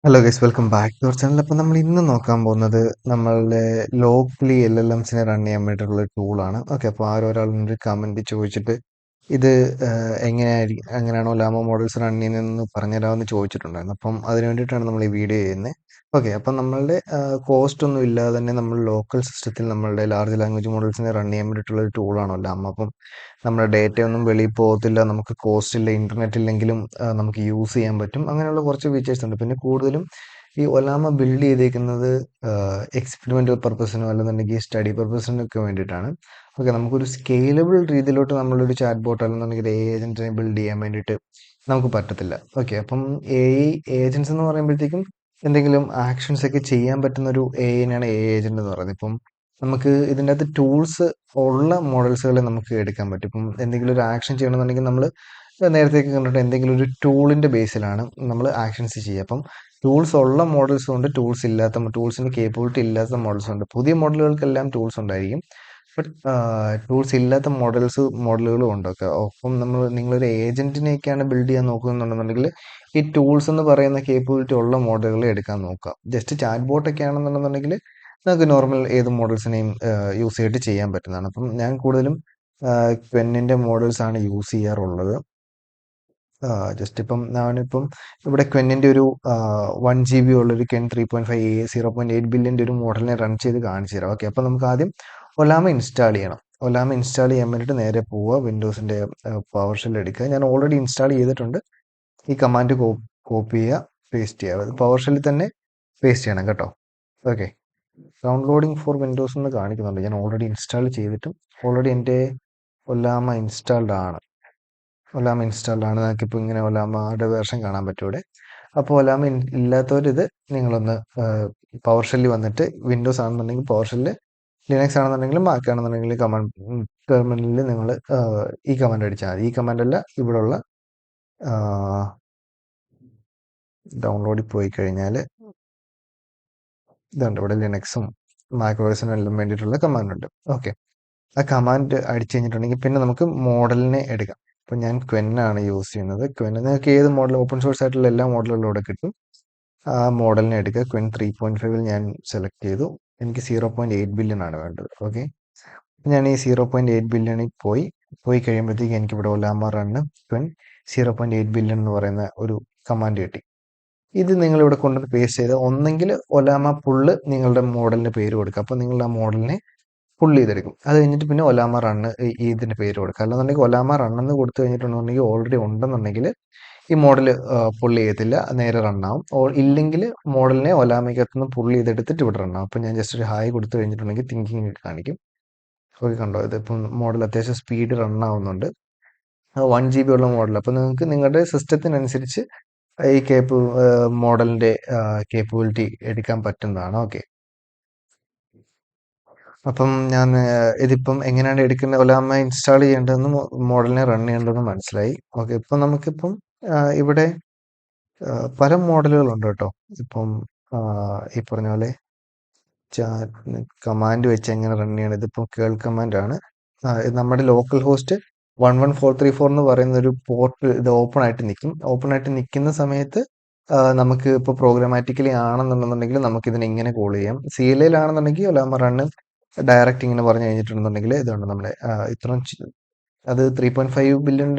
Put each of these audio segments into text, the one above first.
Hello guys, welcome back to our channel. അപ്പോൾ നമ്മൾ ഇന്ന് നോക്കാൻ പോകുന്നത് നമ്മളുടെ ലോക്കലി LLMസിനെ റൺ ചെയ്യാൻ വേണ്ടിയിട്ടുള്ള ഒരു ടൂളാണ്. ഓക്കെ, അപ്പോൾ ആരൊരാളൊരു കമൻറ്റ് ചോദിച്ചിട്ട് ഇത് എങ്ങനെയാണോ ലാമോ മോഡൽസ് റൺ ചെയ്യുന്നതെന്ന് പറഞ്ഞുതരാമെന്ന് ചോദിച്ചിട്ടുണ്ടായിരുന്നു. അപ്പം അതിന് വേണ്ടിയിട്ടാണ് നമ്മൾ ഈ വീഡിയോ ചെയ്യുന്നത്. ഓക്കെ, അപ്പം നമ്മളുടെ കോസ്റ്റ് ഒന്നും ഇല്ലാതെ തന്നെ നമ്മൾ ലോക്കൽ സിസ്റ്റത്തിൽ നമ്മളുടെ ലാർജ് ലാംഗ്വേജ് മോഡൽസിനെ റൺ ചെയ്യാൻ വേണ്ടിയിട്ടുള്ള ഒരു ടൂളാണോ ലാമോ. അപ്പം നമ്മുടെ ഡേറ്റയൊന്നും വെളിയിൽ പോകത്തില്ല, നമുക്ക് കോസ്റ്റ് ഇല്ല, ഇൻ്റർനെറ്റ് ഇല്ലെങ്കിലും നമുക്ക് യൂസ് ചെയ്യാൻ പറ്റും. അങ്ങനെയുള്ള കുറച്ച് ഫീച്ചേഴ്സ് ഉണ്ട്. പിന്നെ കൂടുതലും ഈ ഒലാമ ബിൽഡ് ചെയ്തേക്കുന്നത് എക്സ്പെരിമെൻ്റൽ പർപ്പസിനോ അല്ലെന്നുണ്ടെങ്കിൽ സ്റ്റഡി പർപ്പസിനൊക്കെ വേണ്ടിയിട്ടാണ്. ഓക്കെ, നമുക്കൊരു സ്കെയിലബിൾ രീതിയിലോട്ട് നമ്മളൊരു ചാറ്റ് ബോട്ട് അല്ലെന്നുണ്ടെങ്കിൽ ഏജൻറ്റിനെ ബിൽഡ് ചെയ്യാൻ വേണ്ടിയിട്ട് നമുക്ക് പറ്റത്തില്ല. ഓക്കെ, അപ്പം ഏജൻസ് എന്ന് പറയുമ്പോഴത്തേക്കും എന്തെങ്കിലും ആക്ഷൻസ് ഒക്കെ ചെയ്യാൻ പറ്റുന്ന ഒരു നെയാണ് ഏജന്റ് എന്ന് പറയുന്നത്. ഇപ്പം നമുക്ക് ഇതിൻ്റെ അകത്ത് ടൂൾസ് ഉള്ള മോഡൽസുകളെ നമുക്ക് എടുക്കാൻ പറ്റും. ഇപ്പം എന്തെങ്കിലും ഒരു ആക്ഷൻ ചെയ്യണമെന്നുണ്ടെങ്കിൽ നമ്മൾ നേരത്തെയൊക്കെ കണ്ടിട്ട് എന്തെങ്കിലും ഒരു ടൂളിൻ്റെ ബേസിലാണ് നമ്മൾ ആക്ഷൻസ് ചെയ്യുക. അപ്പം ടൂൾസ് ഉള്ള മോഡൽസും ഉണ്ട്, ടൂൾസിന് കേപ്പബിലിറ്റി ഇല്ലാത്ത മോഡൽസും ഉണ്ട്. പുതിയ മോഡലുകൾക്കെല്ലാം ടൂൾസ് ഉണ്ടായിരിക്കും, ബട്ട് ടൂൾസ് ഇല്ലാത്ത മോഡലുകളും ഉണ്ട്. ഒക്കെ ഒപ്പം നിങ്ങളൊരു ഏജന്റിനെയൊക്കെയാണ് ബിൽഡ് ചെയ്യാൻ നോക്കുന്നുണ്ടെന്നുണ്ടെങ്കിൽ ഈ ടൂൾസ് എന്ന് പറയുന്ന കേപ്പബിലിറ്റി ഉള്ള മോഡലുകൾ എടുക്കാൻ നോക്കുക. ജസ്റ്റ് ചാറ്റ് ബോട്ടൊക്കെ ആണെന്നുണ്ടെന്നുണ്ടെങ്കിൽ നമുക്ക് നോർമൽ ഏത് മോഡൽസിനെയും യൂസ് ചെയ്തിട്ട് ചെയ്യാൻ പറ്റുന്നതാണ്. അപ്പം ഞാൻ കൂടുതലും ക്വെന്നിൻ്റെ മോഡൽസാണ് യൂസ് ചെയ്യാറുള്ളത്. ജസ്റ്റ് ഇപ്പം ഞാനിപ്പം ഇവിടെ ക്വെന്നിൻ്റെ ഒരു 1 GB ഉള്ളൊരു ക്വെൻ 3.5 0.8 ബില്യൻ്റെ ഒരു മോഡലിനെ റൺ ചെയ്ത് കാണിച്ചു തരാം. ഓക്കെ, അപ്പം നമുക്ക് ആദ്യം ഒലാമ ഇൻസ്റ്റാൾ ചെയ്യണം. ഒലാമ ഇൻസ്റ്റാൾ ചെയ്യാൻ വേണ്ടിയിട്ട് നേരെ പോവുക, വിൻഡോസിൻ്റെ പവർ ഷെൽ എടുക്കുക. ഞാൻ ഓൾറെഡി ഇൻസ്റ്റാൾ ചെയ്തിട്ടുണ്ട്. ഈ കമാൻഡ് കോപ്പി ചെയ്യുക, പേസ്റ്റ് ചെയ്യുക. അത് പവർ ഷെല്ലിൽ തന്നെ പേസ്റ്റ് ചെയ്യണം കേട്ടോ. ഓക്കെ, ഡൗൺലോഡിങ് ഫോർ വിൻഡോസ് എന്ന് കാണിക്കുന്നുണ്ട്. ഞാൻ ഓൾറെഡി ഇൻസ്റ്റാൾ ചെയ്തിട്ടും ഓൾറെഡി എൻ്റെ ഒലാമ ഇൻസ്റ്റാൾഡ് ആണ്. നമുക്കിപ്പോൾ ഇങ്ങനെ ഒലാമയുടെ വേർഷൻ കാണാൻ പറ്റും ഇവിടെ. അപ്പോൾ ഒലാമ ഇല്ലാത്തവരിത് നിങ്ങളൊന്ന് പവർ ഷെല്ലിൽ വന്നിട്ട് വിൻഡോസ് ആണെന്നുണ്ടെങ്കിൽ പവർ ഷെല്ല്, ലിനക്സ് ആണെന്നുണ്ടെങ്കിലും മാക്ക് ആണെന്നുണ്ടെങ്കിൽ ടെർമിനലിൽ നിങ്ങൾ ഈ കമാൻഡ് അടിച്ചാൽ മതി. ഈ കമാൻഡല്ല, ഇവിടെയുള്ള ഡൗൺലോഡിൽ പോയി കഴിഞ്ഞാൽ ഇതുണ്ട്. ഇവിടെ ലിനക്സും മാക്രോസിനും എല്ലാം വേണ്ടിയിട്ടുള്ള കമാൻഡ് ഉണ്ട്. ഓക്കെ, ആ കമാൻഡ് അടിച്ചു കഴിഞ്ഞിട്ടുണ്ടെങ്കിൽ പിന്നെ നമുക്ക് മോഡലിനെ എടുക്കാം. അപ്പോൾ ഞാൻ ക്വെന്നാണ് യൂസ് ചെയ്യുന്നത്. ക്വെൻ നിങ്ങൾക്ക് ഏത് മോഡൽ, ഓപ്പൺ സോഴ്സ് ആയിട്ടുള്ള എല്ലാ മോഡലുകളും ഇവിടെ കിട്ടും. ആ മോഡലിനെ എടുക്കുക. ക്വെൻ 3.5 ഞാൻ സെലക്ട് ചെയ്തു. എനിക്ക് 0.8 ബില്യൺ ആണ് വേണ്ടത്. ഓക്കെ, ഞാൻ ഈ 0.8 ബില്യണിൽ പോയി കഴിയുമ്പോഴത്തേക്ക് എനിക്കിവിടെ ഒലാമ റണ്ണ് ക്വെൻ 0.8 ബില്യൺ എന്ന് പറയുന്ന ഒരു കമാൻഡ് കിട്ടി. ഇത് നിങ്ങളിവിടെ കൊണ്ടുവന്ന് പേസ്റ്റ് ചെയ്ത് ഒന്നെങ്കിൽ ഒലാമ പുള്ള് നിങ്ങളുടെ മോഡലിന് പേര് കൊടുക്കുക. അപ്പോൾ നിങ്ങൾ ആ മോഡലിനെ പുള്ള് ചെയ്തെടുക്കും. അത് കഴിഞ്ഞിട്ട് പിന്നെ ഒലാമ റണ്ണ് ഇതിൻ്റെ പേര് കൊടുക്കുക. അല്ലെന്നുണ്ടെങ്കിൽ ഒലാമ റണ്ണെന്ന് കൊടുത്തു കഴിഞ്ഞിട്ടുണ്ടെന്നുണ്ടെങ്കിൽ ഓൾറെഡി ഉണ്ടെന്നുണ്ടെങ്കിൽ ഈ മോഡൽ പുള്ള് ചെയ്യത്തില്ല, നേരെ റണ്ണാവും. ഇല്ലെങ്കിൽ മോഡലിനെ ഒലാമയ്ക്കകത്തുനിന്ന് പുള്ള് ചെയ്തെടുത്തിട്ട് ഇവിടെ റണ്ണാവും. അപ്പോൾ ഞാൻ ജസ്റ്റ് ഒരു ഹായ് കൊടുത്തു കഴിഞ്ഞിട്ടുണ്ടെങ്കിൽ തിങ്കിങ് കാണിക്കും. ഓക്കെ, കണ്ടോ, ഇതിപ്പം മോഡൽ അത്യാവശ്യം സ്പീഡ് റണ്ണാവുന്നുണ്ട്. 1 GB ഉള്ള മോഡൽ. അപ്പോൾ നിങ്ങൾക്ക് നിങ്ങളുടെ സിസ്റ്റത്തിനനുസരിച്ച് ഈ മോഡലിൻ്റെ കേപ്പബിലിറ്റി എടുക്കാൻ പറ്റുന്നതാണ്. ഓക്കെ, അപ്പം ഞാൻ ഇതിപ്പം എങ്ങനെയാണ് എടുക്കുന്നത്, ഒലാമ ഇൻസ്റ്റാൾ ചെയ്യേണ്ടതെന്നും മോഡലിനെ റൺ ചെയ്യേണ്ടതെന്നും മനസ്സിലായി. ഓക്കെ, ഇപ്പം നമുക്കിപ്പം ഇവിടെ പല മോഡലുകളുണ്ട് കേട്ടോ. ഇപ്പം ഈ പറഞ്ഞ പോലെ കമാൻഡ് വെച്ച് എങ്ങനെ റൺ ചെയ്യണം. ഇതിപ്പോൾ കേൾ കമാൻഡാണ്. ഇത് നമ്മുടെ ലോക്കൽ ഹോസ്റ്റ് 11434 എന്ന് പറയുന്ന ഒരു പോർട്ട് ഇത് ഓപ്പൺ ആയിട്ട് നിൽക്കും. ഓപ്പൺ ആയിട്ട് നിൽക്കുന്ന സമയത്ത് നമുക്ക് ഇപ്പോൾ പ്രോഗ്രാമാറ്റിക്കലി ആണെന്നുണ്ടെന്നുണ്ടെങ്കിൽ നമുക്കിതിനെ ഇങ്ങനെ കോൾ ചെയ്യാം. CLA ആണെന്നുണ്ടെങ്കിൽ ഒലാമ റണ്ണ് ഡയറക്റ്റ് ഇങ്ങനെ പറഞ്ഞു കഴിഞ്ഞിട്ടുണ്ടെന്നുണ്ടെങ്കിൽ ഇതുണ്ട് നമ്മുടെ ഇത്രയും അത് 3.5 ബില്യൺ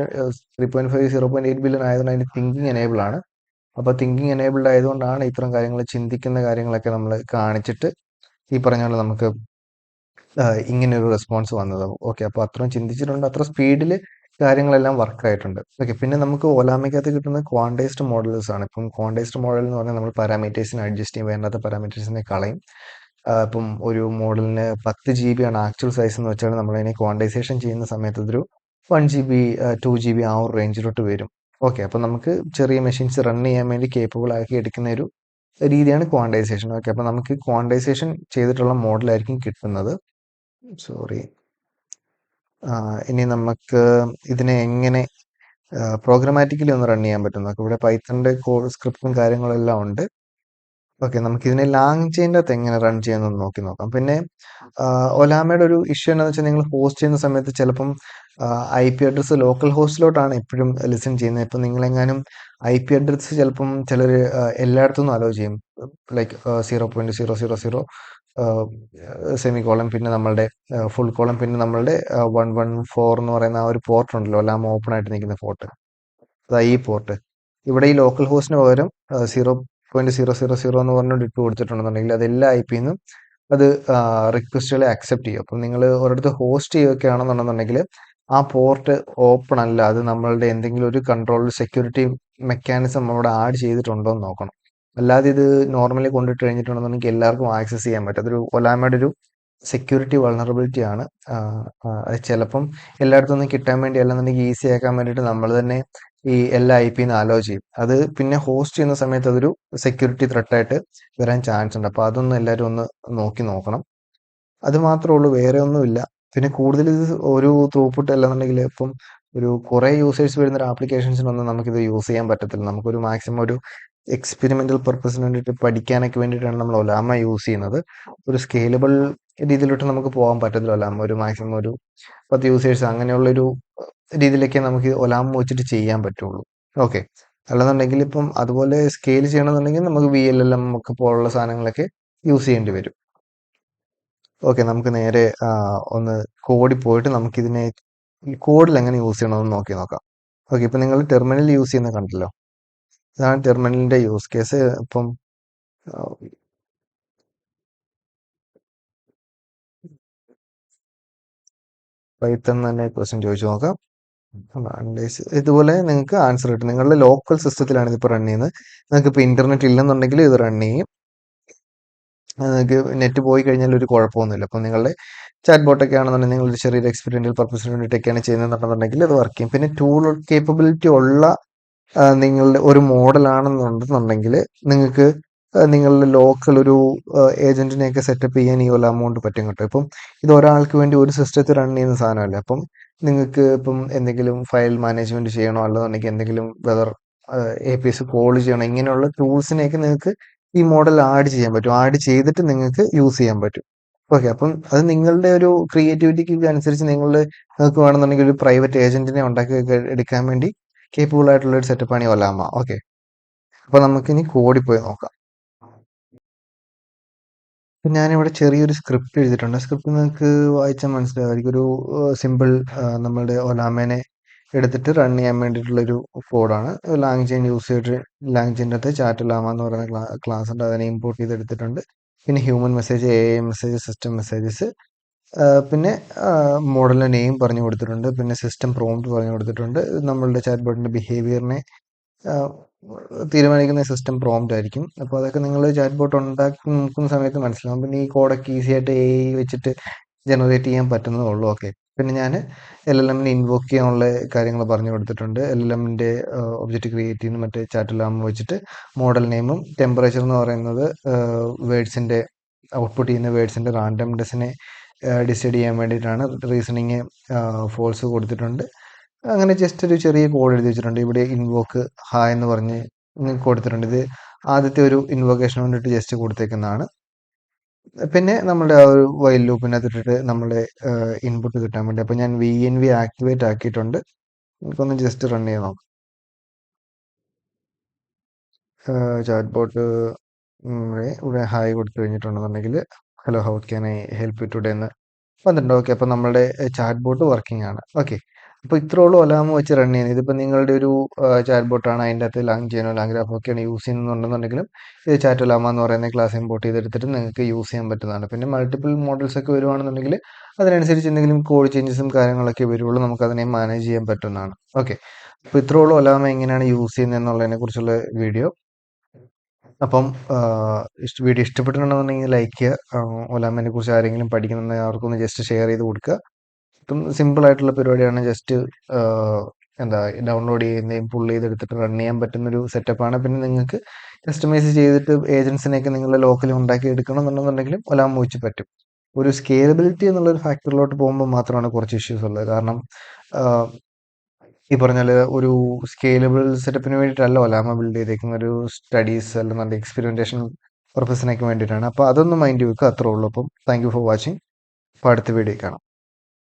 3.5 0.8 ബില്യൺ ആയതുകൊണ്ട് അതിന് തിങ്കിങ് എനേബിൾ ആണ്. അപ്പോൾ തിങ്കിങ് എനേബിൾഡ് ആയതുകൊണ്ടാണ് ഇത്തരം കാര്യങ്ങൾ, ചിന്തിക്കുന്ന കാര്യങ്ങളൊക്കെ നമ്മൾ കാണിച്ചിട്ട് ഈ പറഞ്ഞ പോലെ നമുക്ക് ഇങ്ങനെ ഒരു റെസ്പോൺസ് വന്നത്. ഓക്കെ, അപ്പോൾ അത്രയും ചിന്തിച്ചിട്ടുണ്ട്, അത്ര സ്പീഡിൽ കാര്യങ്ങളെല്ലാം വർക്ക് ആയിട്ടുണ്ട്. ഓക്കെ, പിന്നെ നമുക്ക് ഒലാമയ്ക്കകത്ത് കിട്ടുന്ന ക്വാണ്ടൈസ്ഡ് മോഡൽസ് ആണ്. ഇപ്പം ക്വാണ്ടൈസ്ഡ് മോഡൽ എന്ന് പറഞ്ഞാൽ നമ്മൾ പാരാമീറ്റേഴ്സിനെ അഡ്ജസ്റ്റ് ചെയ്യും, വേണ്ടാത്ത പാരാമീറ്റേഴ്സിനെ കളയും. ഇപ്പം ഒരു മോഡലിന് 10 GB ആണ് ആക്ച്വൽ സൈസ് എന്ന് വെച്ചാൽ നമ്മളതിനെ ക്വാണ്ടൈസേഷൻ ചെയ്യുന്ന സമയത്ത് ഇതൊരു 1 GB 2 GB ആ ഒരു റേഞ്ചിലോട്ട് വരും. ഓക്കെ, അപ്പോൾ നമുക്ക് ചെറിയ മെഷീൻസ് റൺ ചെയ്യാൻ വേണ്ടി കേപ്പബിൾ ആക്കി എടുക്കുന്ന ഒരു രീതിയാണ് ക്വാണ്ടൈസേഷൻ. ഓക്കെ, അപ്പോൾ നമുക്ക് ക്വാണ്ടൈസേഷൻ ചെയ്തിട്ടുള്ള മോഡലായിരിക്കും കിട്ടുന്നത്. സോറി, ഇനി നമുക്ക് ഇതിനെ എങ്ങനെ പ്രോഗ്രമാറ്റിക്കലി ഒന്ന് റൺ ചെയ്യാൻ പറ്റും നോക്കാം. ഇവിടെ പൈത്തണിൻ്റെ കോഡ് സ്ക്രിപ്റ്റും കാര്യങ്ങളെല്ലാം ഉണ്ട്. ഓക്കെ, നമുക്കിതിനെ ലാങ് ചെയിൻ്റെ അകത്ത് എങ്ങനെ റൺ ചെയ്യുമെന്ന് നോക്കി നോക്കാം. പിന്നെ ഒലാമയുടെ ഒരു ഇഷ്യൂ എന്താണെന്ന് വെച്ചാൽ നിങ്ങൾ ഹോസ്റ്റ് ചെയ്യുന്ന സമയത്ത് ചിലപ്പം ഐ പി അഡ്രസ്സ് ലോക്കൽ ഹോസ്റ്റിലോട്ടാണ് എപ്പോഴും ലിസൺ ചെയ്യുന്നത്. ഇപ്പം നിങ്ങളെങ്ങാനും ഐ പി അഡ്രസ്സ് ചിലപ്പം ചിലർ എല്ലായിടത്തുനിന്നും അലോ ചെയ്യും. ലൈക്ക് 0.000 സെമികോളൻ പിന്നെ നമ്മളുടെ ഫുൾ കോളൻ പിന്നെ നമ്മളുടെ 114 എന്ന് പറയുന്ന ആ ഒരു പോർട്ട് ഉണ്ടല്ലോ, ഒലാമ ഓപ്പൺ ആയിട്ട് നിൽക്കുന്ന പോർട്ട്, അതാ ഈ പോർട്ട്. ഇവിടെ ഈ ലോക്കൽ ഹോസ്റ്റിന് പകരം 0.000 എന്ന് പറഞ്ഞുകൊണ്ട് ഇട്ട് കൊടുത്തിട്ടുണ്ടെന്നുണ്ടെങ്കിൽ അത് എല്ലാ ഐ പിന്നും അത് റിക്വസ്റ്റുകളെ അക്സെപ്റ്റ് ചെയ്യും. അപ്പം നിങ്ങൾ ഒരിടത്ത് ഹോസ്റ്റ് ചെയ്യുകയാണെന്നുണ്ടെന്നുണ്ടെങ്കിൽ ആ പോർട്ട് ഓപ്പൺ അല്ല, അത് നമ്മളുടെ എന്തെങ്കിലും ഒരു കൺട്രോൾ സെക്യൂരിറ്റി മെക്കാനിസം അവിടെ ആഡ് ചെയ്തിട്ടുണ്ടോ എന്ന് നോക്കണം. അല്ലാതെ ഇത് നോർമലി കൊണ്ടിട്ട് കഴിഞ്ഞിട്ടുണ്ടെന്നുണ്ടെങ്കിൽ എല്ലാവർക്കും ആക്സസ് ചെയ്യാൻ പറ്റും. അതൊരു ഒലാമയുടെ ഒരു സെക്യൂരിറ്റി വൾണറബിലിറ്റി ആണ്. അത് ചിലപ്പം എല്ലായിടത്തുനിന്നും കിട്ടാൻ വേണ്ടി അല്ലെന്നുണ്ടെങ്കിൽ ഈസി ആക്കാൻ വേണ്ടിയിട്ട് നമ്മൾ തന്നെ ഈ എല്ലാ ഐ പിന്ന് അലോ ചെയ്യും. അത് പിന്നെ ഹോസ്റ്റ് ചെയ്യുന്ന സമയത്ത് അതൊരു സെക്യൂരിറ്റി ത്രെട്ടായിട്ട് വരാൻ ചാൻസ് ഉണ്ട്. അപ്പോൾ അതൊന്ന് എല്ലാവരും ഒന്ന് നോക്കണം. അത് മാത്രമേ ഉള്ളൂ, വേറെ ഒന്നുമില്ല. പിന്നെ കൂടുതൽ ഇത് ഒരു ത്രൂപുട്ട് അല്ലെന്നുണ്ടെങ്കിൽ ഇപ്പം ഒരു കുറേ യൂസേഴ്സ് വരുന്ന ഒരു ആപ്ലിക്കേഷൻസിനൊന്നും നമുക്കിത് യൂസ് ചെയ്യാൻ പറ്റത്തില്ല. നമുക്കൊരു മാക്സിമം ഒരു എക്സ്പെരിമെന്റൽ പർപ്പസിന് വേണ്ടിയിട്ട് പഠിക്കാനൊക്കെ വേണ്ടിയിട്ടാണ് നമ്മൾ ഒലാമ യൂസ് ചെയ്യുന്നത്. ഒരു സ്കേലബിൾ രീതിയിലോട്ട് നമുക്ക് പോകാൻ പറ്റത്തില്ല. ഒലാമ ഒരു മാക്സിമം ഒരു 10 യൂസേഴ്സ് അങ്ങനെയുള്ളൊരു രീതിയിലൊക്കെ നമുക്ക് ഒലാമ വെച്ചിട്ട് ചെയ്യാൻ പറ്റുള്ളൂ. ഓക്കെ, അല്ലെന്നുണ്ടെങ്കിൽ ഇപ്പം അതുപോലെ സ്കെയിൽ ചെയ്യണമെന്നുണ്ടെങ്കിൽ നമുക്ക് VLLM ഒക്കെ പോലുള്ള സാധനങ്ങളൊക്കെ യൂസ് ചെയ്യേണ്ടി വരും. ഓക്കെ, നമുക്ക് നേരെ ഒന്ന് കോഡിൽ പോയിട്ട് നമുക്കിതിനെ ഈ കോഡിൽ എങ്ങനെ യൂസ് ചെയ്യണമെന്ന് നോക്കാം. ഓക്കെ, ഇപ്പം നിങ്ങൾ ടെർമിനൽ യൂസ് ചെയ്യുന്ന കണ്ടല്ലോ, ഇതാണ് ടെർമിനലിൻ്റെ യൂസ് കേസ്. ഇപ്പം പൈത്തൺ തന്നെ ക്വസ്റ്റ്യൻ ചോദിച്ചു നോക്കാം. ഇതുപോലെ നിങ്ങൾക്ക് ആൻസർ കിട്ടും. നിങ്ങളുടെ ലോക്കൽ സിസ്റ്റത്തിലാണ് ഇതിപ്പോൾ റൺ ചെയ്യുന്നത്. നിങ്ങൾക്ക് ഇപ്പോൾ ഇൻ്റർനെറ്റ് ഇല്ലെന്നുണ്ടെങ്കിൽ ഇത് റൺ ചെയ്യും. നിങ്ങൾക്ക് നെറ്റ് പോയി കഴിഞ്ഞാൽ ഒരു കുഴപ്പമൊന്നുമില്ല. അപ്പം നിങ്ങളുടെ ചാറ്റ് ബോട്ടൊക്കെ ആണെന്നുണ്ടെങ്കിൽ നിങ്ങളൊരു ചെറിയൊരു എക്സ്പെരിമെൻ്റൽ പർപ്പസിന് വേണ്ടിയിട്ടൊക്കെയാണ് ചെയ്യുന്നതെന്നുണ്ടെങ്കിൽ അത് വർക്ക് ചെയ്യും. പിന്നെ ടൂൾ കേപ്പബിലിറ്റി ഉള്ള നിങ്ങളുടെ ഒരു മോഡലാണെന്നുണ്ടെന്നുണ്ടെങ്കിൽ നിങ്ങൾക്ക് നിങ്ങളുടെ ലോക്കൽ ഒരു ഏജന്റിനെയൊക്കെ സെറ്റപ്പ് ചെയ്യാൻ ഈ ഒല അമൗണ്ട് പറ്റും കേട്ടോ. ഇപ്പം ഇത് ഒരാൾക്ക് വേണ്ടി ഒരു സിസ്റ്റത്തിൽ റൺ ചെയ്യുന്ന സാധനമല്ല. അപ്പം നിങ്ങൾക്ക് ഇപ്പം എന്തെങ്കിലും ഫയൽ മാനേജ്മെന്റ് ചെയ്യണോ അല്ലെന്നുണ്ടെങ്കിൽ എന്തെങ്കിലും വെതർ APIs കോൾ ചെയ്യണം, ഇങ്ങനെയുള്ള ടൂൾസിനെയൊക്കെ നിങ്ങൾക്ക് ഈ മോഡൽ ആഡ് ചെയ്യാൻ പറ്റും. ആഡ് ചെയ്തിട്ട് നിങ്ങൾക്ക് യൂസ് ചെയ്യാൻ പറ്റും. ഓക്കെ, അപ്പം അത് നിങ്ങളുടെ ഒരു ക്രിയേറ്റിവിറ്റിക്ക് അനുസരിച്ച് നിങ്ങൾക്ക് വേണമെന്നുണ്ടെങ്കിൽ ഒരു പ്രൈവറ്റ് ഏജന്റിനെ ഉണ്ടാക്കി എടുക്കാൻ വേണ്ടി കേപ്പബിൾ ആയിട്ടുള്ള ഒരു സെറ്റപ്പാണ് ഈ ഒലാമ. ഓക്കെ, അപ്പോൾ നമുക്കിനി കോഡിൽ പോയി നോക്കാം. അപ്പം ഞാനിവിടെ ചെറിയൊരു സ്ക്രിപ്റ്റ് എഴുതിയിട്ടുണ്ട്. സ്ക്രിപ്റ്റ് നിങ്ങൾക്ക് വായിച്ചാൽ മനസ്സിലാവും. ഒരു സിമ്പിൾ നമ്മളുടെ ഒലാമേനെ എടുത്തിട്ട് റൺ ചെയ്യാൻ വേണ്ടിയിട്ടുള്ളൊരു കോഡാണ്. ലാങ് ചെയിൻ യൂസ് ചെയ്തിട്ട് ലാങ് ചെയിൻ്റെ അകത്ത് ചാറ്റ് ലാമ എന്ന് പറയുന്ന ക്ലാസ് ഉണ്ട്, അതിനെ ഇമ്പോർട്ട് ചെയ്തെടുത്തിട്ടുണ്ട്. പിന്നെ human message, AI message, system messages, പിന്നെ മോഡലിൻ്റെ നെയിം പറഞ്ഞു കൊടുത്തിട്ടുണ്ട്. പിന്നെ സിസ്റ്റം പ്രോംപ്റ്റ് പറഞ്ഞു കൊടുത്തിട്ടുണ്ട്. നമ്മളുടെ ചാറ്റ് ബോട്ടിൻ്റെ ബിഹേവിയറിനെ തീരുമാനിക്കുന്ന സിസ്റ്റം പ്രോംപ്റ്റ് ആയിരിക്കും. അപ്പോൾ അതൊക്കെ നിങ്ങൾ ചാറ്റ് ബോട്ട് ഉണ്ടാക്കി നോക്കുന്ന സമയത്ത് മനസ്സിലാവും. പിന്നെ ഈ കോഡൊക്കെ ഈസി ആയിട്ട് AI വെച്ചിട്ട് ജനറേറ്റ് ചെയ്യാൻ പറ്റുന്നതേ ഉള്ളൂ. ഓക്കെ, പിന്നെ ഞാൻ LLMനെ ഇൻവോക്ക് ചെയ്യാനുള്ള കാര്യങ്ങൾ പറഞ്ഞു കൊടുത്തിട്ടുണ്ട്. LLMൻ്റെ ഒബ്ജക്റ്റ് ക്രിയേറ്റ് ചെയ്യുന്ന മറ്റേ ചാറ്റ് ലാം വെച്ചിട്ട് മോഡൽ നെയിമും ടെമ്പറേച്ചർ എന്ന് പറയുന്നത് വേർഡ്സിൻ്റെ ഔട്ട്പുട്ട് ചെയ്യുന്ന വേർഡ്സിൻ്റെ റാൻഡംനെസ്സിനെ ഡിസൈഡ് ചെയ്യാൻ വേണ്ടിയിട്ടാണ്. റീസണിങ് ഫോൾസ് കൊടുത്തിട്ടുണ്ട്. അങ്ങനെ ജസ്റ്റ് ഒരു ചെറിയ കോഡ് എഴുതി വെച്ചിട്ടുണ്ട്. ഇവിടെ ഇൻവോക്ക് ഹായ് എന്ന് പറഞ്ഞ് കൊടുത്തിട്ടുണ്ട്. ഇത് ആദ്യത്തെ ഒരു ഇൻവോക്കേഷന് വേണ്ടിയിട്ട് ജസ്റ്റ് കൊടുത്തേക്കുന്നതാണ്. പിന്നെ നമ്മുടെ ആ ഒരു വൈൽ ലൂപ്പിനകത്തിട്ടിട്ട് നമ്മുടെ ഇൻപുട്ട് കിട്ടാൻ വേണ്ടി. അപ്പോൾ ഞാൻ VNV ആക്ടിവേറ്റ് ആക്കിയിട്ടുണ്ട്. നമുക്കൊന്ന് ജസ്റ്റ് റൺ ചെയ്ത് നോക്കാം. ചാറ്റ് ബോട്ട് ഇവിടെ ഹായ് കൊടുത്തു കഴിഞ്ഞിട്ടുണ്ടെന്നുണ്ടെങ്കിൽ hello how can I help you today എന്ന് വന്നിട്ടുണ്ട്. ഓക്കെ, അപ്പോൾ നമ്മളുടെ ചാറ്റ് ബോട്ട് വർക്കിംഗ് ആണ്. ഓക്കെ, അപ്പോൾ ഇത്രയുള്ള ഒലാമ വെച്ച് റൺ ചെയ്യുന്നത്. ഇതിപ്പോൾ നിങ്ങളുടെ ഒരു ചാറ്റ് ബോട്ടാണ്, അതിൻ്റെ അകത്ത് ലാങ് ചെയ്യാനോ ലാംഗ്രാഫ് ഒക്കെയാണ് യൂസ് ചെയ്യുന്നുണ്ടെന്നുണ്ടെങ്കിലും ഇത് ചാറ്റ് ഒലാമ എന്ന് പറയുന്ന ക്ലാസ് ഇമ്പോർട്ട് ചെയ്തെടുത്തിട്ട് നിങ്ങൾക്ക് യൂസ് ചെയ്യാൻ പറ്റുന്നതാണ്. പിന്നെ മൾട്ടിപ്പിൾ മോഡൽസ് ഒക്കെ വരുവാണെന്നുണ്ടെങ്കിൽ അതിനനുസരിച്ച് എന്തെങ്കിലും കോഡ് ചേഞ്ചസും കാര്യങ്ങളൊക്കെ വരുള്ളൂ, നമുക്ക് അതിനെ മാനേജ് ചെയ്യാൻ പറ്റുന്നതാണ്. ഓക്കെ, അപ്പോൾ ഇത്രയുള്ള ഒലാമ എങ്ങനെയാണ് യൂസ് ചെയ്യുന്നത് എന്നുള്ളതിനെ കുറിച്ചുള്ള വീഡിയോ. അപ്പം വീഡിയോ ഇഷ്ടപ്പെട്ടിട്ടുണ്ടെന്നുണ്ടെങ്കിൽ ലൈക്ക് ചെയ്യുക. ഒലാമേനെ കുറിച്ച് ആരെങ്കിലും പഠിക്കുന്നുണ്ടെങ്കിൽ അവർക്കൊന്ന് ജസ്റ്റ് ഷെയർ ചെയ്ത് കൊടുക്കുക. ഇപ്പം സിമ്പിൾ ആയിട്ടുള്ള പരിപാടിയാണ്. ജസ്റ്റ് എന്താ ഡൗൺലോഡ് ചെയ്യുന്നതും പുൾ ചെയ്തെടുത്തിട്ട് റൺ ചെയ്യാൻ പറ്റുന്നൊരു സെറ്റപ്പാണ്. പിന്നെ നിങ്ങൾക്ക് കസ്റ്റമൈസ് ചെയ്തിട്ട് ഏജൻസിനെയൊക്കെ നിങ്ങളുടെ ലോക്കലിൽ ഉണ്ടാക്കി എടുക്കണം എന്നുണ്ടെന്നുണ്ടെങ്കിലും ഒലാമ വെച്ച് പറ്റും. ഒരു സ്കേലബിലിറ്റി എന്നുള്ളൊരു ഫാക്ടറിലോട്ട് പോകുമ്പോൾ മാത്രമാണ് കുറച്ച് ഇഷ്യൂസ് ഉള്ളത്. കാരണം ഈ പറഞ്ഞാൽ ഒരു സ്കേലബിൾ സെറ്റപ്പിന് വേണ്ടിയിട്ടല്ല ഒലാമ ബിൽഡ് ചെയ്തേക്കുന്ന ഒരു സ്റ്റഡീസ് അല്ലെന്നുണ്ടെങ്കിൽ എക്സ്പെരിമെൻറ്റേഷൻ പ്രൊഫഷനൊക്കെ വേണ്ടിയിട്ടാണ്. അപ്പോൾ അതൊന്ന് മൈൻഡ് വെക്കുക, അത്രേ ഉള്ളൂ. അപ്പം താങ്ക് യു ഫോർ വാച്ചിങ്. അപ്പോൾ അടുത്ത വീഡിയോ കാണാം.